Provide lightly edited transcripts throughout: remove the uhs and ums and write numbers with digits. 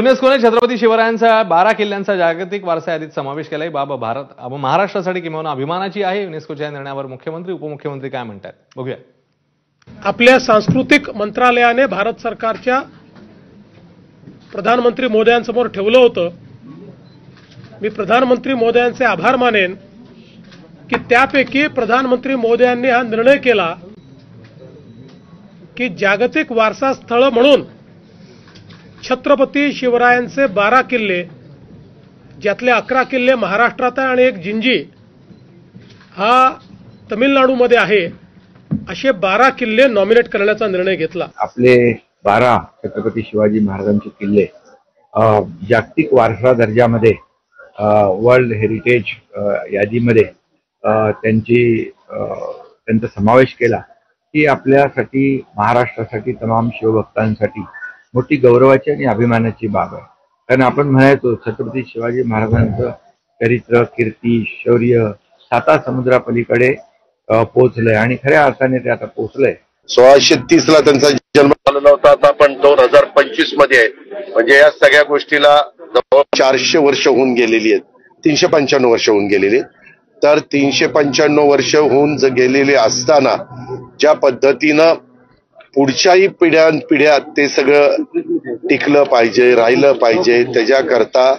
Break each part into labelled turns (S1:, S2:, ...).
S1: युनेस्कोने छत्रपती शिवरायांचा 12 किल्ल्यांचा जागतिक वारसा यादीत समावेश केलाय. बाब महाराष्ट्रासाठी किंवा अभिमानाची आहे. युनेस्कोच्या निर्णयावर मुख्यमंत्री उपमुख्यमंत्री काय म्हणतात बघूया.
S2: आपल्या सांस्कृतिक मंत्रालयाने भारत सरकारच्या प्रधानमंत्री मोदयांसमोर ठेवलं होतं. मी प्रधानमंत्री मोदयांचे आभार मानेन की त्यापैकी प्रधानमंत्री मोदयांनी हा निर्णय केला की जागतिक वारसा स्थळ म्हणून छत्रपती शिवरायांचे 12 किल्ले, ज्यातले 11 किल्ले महाराष्ट्रात आहे आणि एक जिंजी हा तमिळनाडूमध्ये आहे, असे 12 किल्ले नॉमिनेट करण्याचा निर्णय घेतला.
S3: आपले 12 छत्रपती शिवाजी महाराजांचे किल्ले जागतिक वारसा दर्जामध्ये वर्ल्ड हेरिटेज यादीमध्ये त्यांचा समावेश केला ही आपल्यासाठी, महाराष्ट्रासाठी, तमाम शिवभक्तांसाठी मोठी गौरवाची आणि अभिमानाची बाब आहे. कारण आपण म्हणायचो छत्रपती शिवाजी महाराजांचं चरित्र, कीर्ती, शौर्य 7 समुद्रापलीकडे पोहोचलंय आणि खऱ्या अर्थाने ते आता पोहोचलंय.
S4: 1630 ला त्यांचा जन्म झालेला होता. आता आपण 2025 मध्ये आहे. म्हणजे या सगळ्या गोष्टीला जवळ 400 वर्ष होऊन गेलेली आहेत. 395 वर्ष होऊन गेलेली आहेत. तर 395 वर्ष होऊन गेलेले असताना ज्या पद्धतीनं पुढच्याही पिढ्या ते सगळं टिकलं पाहिजे, राहिलं पाहिजे, त्याच्याकरता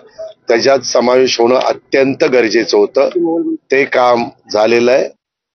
S4: त्याच्यात समावेश होणं अत्यंत गरजेचं होतं. ते काम झालेलं आहे.